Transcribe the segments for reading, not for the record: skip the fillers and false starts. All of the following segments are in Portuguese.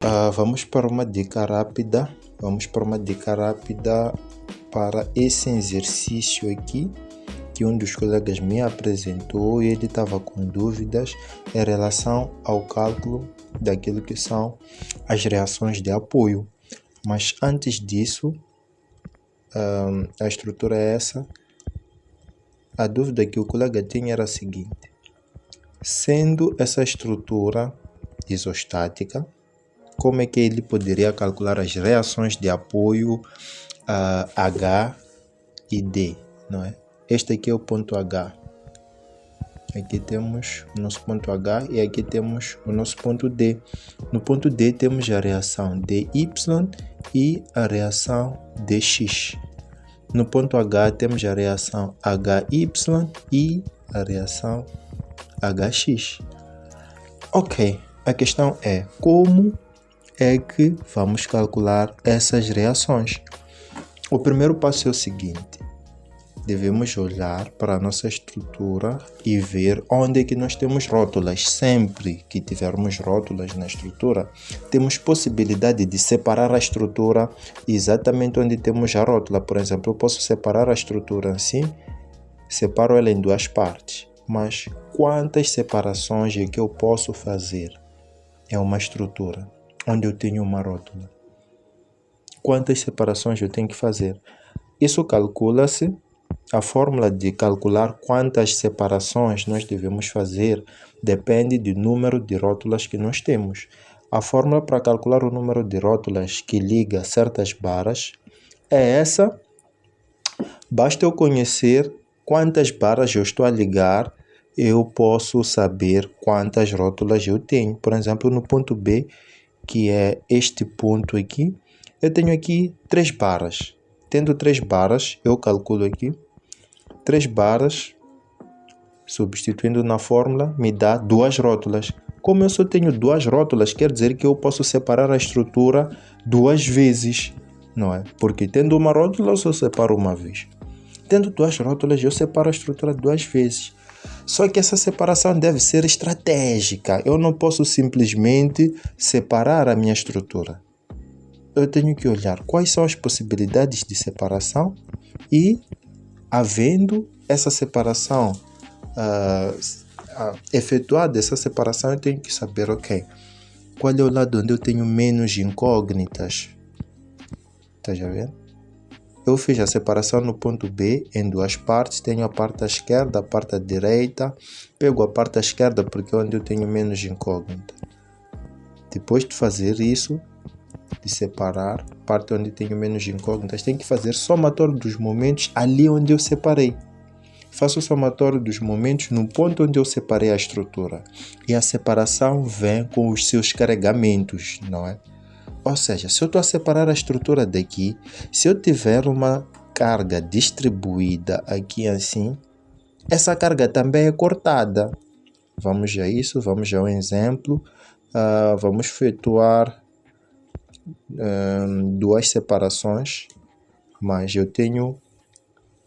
Vamos para uma dica rápida. Para esse exercício aqui, que um dos colegas me apresentou e ele estava com dúvidas em relação ao cálculo daquilo que são as reações de apoio. Mas antes disso, a estrutura é essa. A dúvida que o colega tinha era a seguinte: sendo essa estrutura isostática, como é que ele poderia calcular as reações de apoio H e D, não é? Este aqui é o ponto H. Aqui temos o nosso ponto H e aqui temos o nosso ponto D. No ponto D temos a reação DY e a reação DX. No ponto H temos a reação HY e a reação HX. Ok, a questão é como é que vamos calcular essas reações. O primeiro passo é o seguinte: devemos olhar para a nossa estrutura e ver onde é que nós temos rótulas. Sempre que tivermos rótulas na estrutura, temos possibilidade de separar a estrutura exatamente onde temos a rótula. Por exemplo, eu posso separar a estrutura assim, separo ela em duas partes. Mas quantas separações é que eu posso fazer em uma estrutura onde eu tenho uma rótula? Quantas separações eu tenho que fazer? Isso calcula-se. A fórmula de calcular quantas separações nós devemos fazer depende do número de rótulas que nós temos. A fórmula para calcular o número de rótulas que liga certas barras é essa. Basta eu conhecer quantas barras eu estou a ligar, eu posso saber quantas rótulas eu tenho. Por exemplo, no ponto B, que é este ponto aqui, eu tenho aqui 3 barras. Tendo 3 barras, eu calculo aqui 3 barras, substituindo na fórmula, me dá 2 rótulas. Como eu só tenho 2 rótulas, quer dizer que eu posso separar a estrutura 2 vezes, não é? Porque tendo uma rótula, eu só separo uma vez. Tendo 2 rótulas, eu separo a estrutura 2 vezes. Só que essa separação deve ser estratégica. Eu não posso simplesmente separar a minha estrutura. Eu tenho que olhar quais são as possibilidades de separação e, havendo essa separação, efetuada essa separação, eu tenho que saber, ok, qual é o lado onde eu tenho menos incógnitas. Tá já vendo? Eu fiz a separação no ponto B em 2 partes. Tenho a parte à esquerda, a parte à direita. Pego a parte à esquerda porque é onde eu tenho menos incógnita. Depois de fazer isso, de separar a parte onde tenho menos incógnitas, tenho que fazer somatório dos momentos ali onde eu separei. Faço o somatório dos momentos no ponto onde eu separei a estrutura. E a separação vem com os seus carregamentos, não é? Ou seja, se eu estou a separar a estrutura daqui, se eu tiver uma carga distribuída aqui assim, essa carga também é cortada. Vamos a isso, vamos a um exemplo. Vamos efetuar 2 separações, mas eu tenho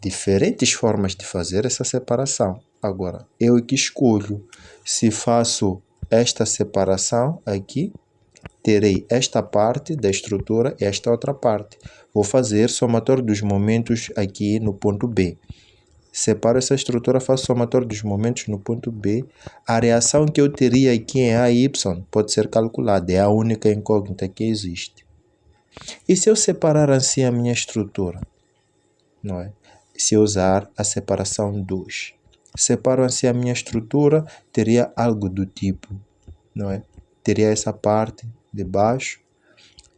diferentes formas de fazer essa separação. Agora, eu que escolho se faço esta separação aqui, terei esta parte da estrutura e esta outra parte. Vou fazer somatório dos momentos aqui no ponto B. Separo essa estrutura, faço somatório dos momentos no ponto B. A reação que eu teria aqui em AY pode ser calculada. É a única incógnita que existe. E se eu separar assim a minha estrutura? Não é? Se eu usar a separação 2. Separo assim a minha estrutura, teria algo do tipo, não é? Teria essa parte de baixo,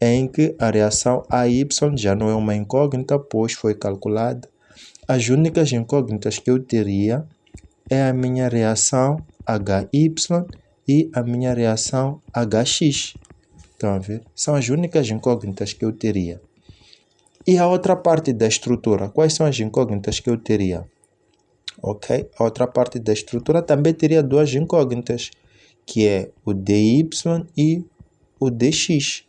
em que a reação AY já não é uma incógnita, pois foi calculada. As únicas incógnitas que eu teria é a minha reação HY e a minha reação HX. Estão a ver? São as únicas incógnitas que eu teria. E a outra parte da estrutura, quais são as incógnitas que eu teria? Ok, a outra parte da estrutura também teria 2 incógnitas, que é o DY e o DX.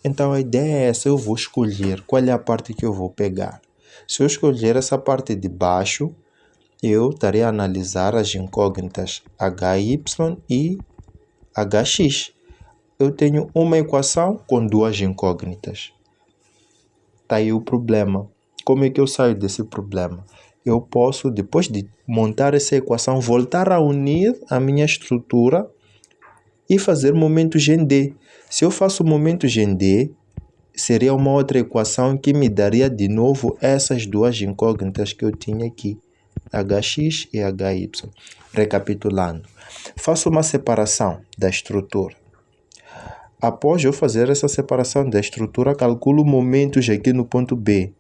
Então a ideia é essa, eu vou escolher qual é a parte que eu vou pegar. Se eu escolher essa parte de baixo, eu estarei a analisar as incógnitas HY e HX. eu tenho uma equação com duas incógnitas. Está aí o problema. Como é que eu saio desse problema? Eu posso, depois de montar essa equação, voltar a unir a minha estrutura e fazer momentos em D. Se eu faço momentos em D, seria uma outra equação que me daria de novo essas duas incógnitas que eu tinha aqui, hx e hy. Recapitulando, faço uma separação da estrutura. Após eu fazer essa separação da estrutura, calculo momentos aqui no ponto B.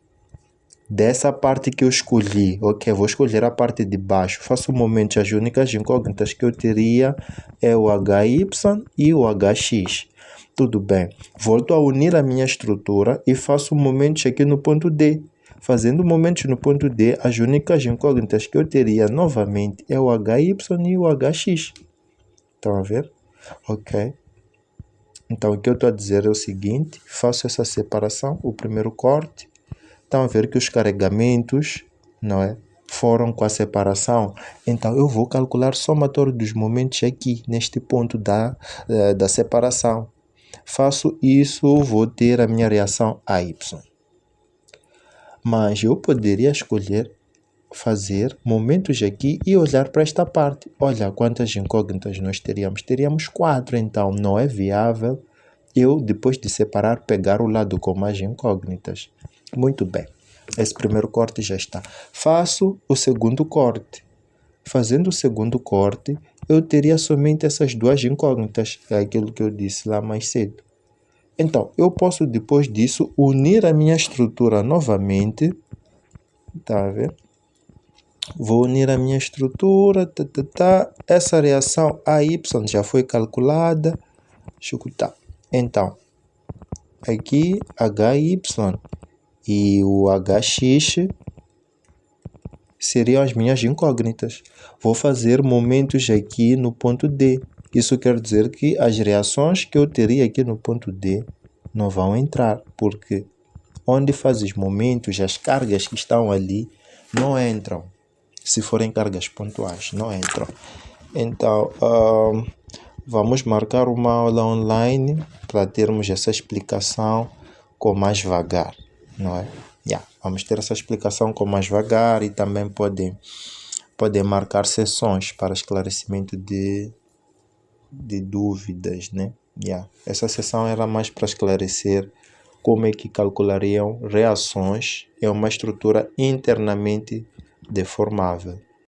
Dessa parte que eu escolhi, ok, vou escolher a parte de baixo, faço momentos, as únicas incógnitas que eu teria é o hy e o hx. Tudo bem, volto a unir a minha estrutura e faço momentos aqui no ponto D. Fazendo momentos no ponto D, as únicas incógnitas que eu teria novamente é o hy e o hx. Estão a ver? Ok. Então, o que eu estou a dizer é o seguinte, faço essa separação, o primeiro corte. Estão a ver que os carregamentos, não é, foram com a separação. Então, eu vou calcular o somatório dos momentos aqui, neste ponto da separação. Faço isso, vou ter a minha reação AY. Mas eu poderia escolher fazer momentos aqui e olhar para esta parte. Olha quantas incógnitas nós teríamos. Teríamos 4, então não é viável eu, depois de separar, pegar o lado com mais incógnitas. Muito bem, esse primeiro corte já está. Faço o segundo corte. Fazendo o segundo corte, eu teria somente essas duas incógnitas, é aquilo que eu disse lá mais cedo. Então, eu posso depois disso unir a minha estrutura novamente. Tá a ver? Vou unir a minha estrutura. Essa reação AY já foi calculada. Então, aqui HY e o HX seriam as minhas incógnitas. Vou fazer momentos aqui no ponto D. Isso quer dizer que as reações que eu teria aqui no ponto D não vão entrar, porque onde fazes momentos, as cargas que estão ali não entram. Se forem cargas pontuais, não entram. Então, vamos marcar uma aula online para termos essa explicação com mais vagar, não é? Vamos ter essa explicação com mais vagar e também podem marcar sessões para esclarecimento de dúvidas, né? Essa sessão era mais para esclarecer como é que calculariam reações em uma estrutura internamente deformável.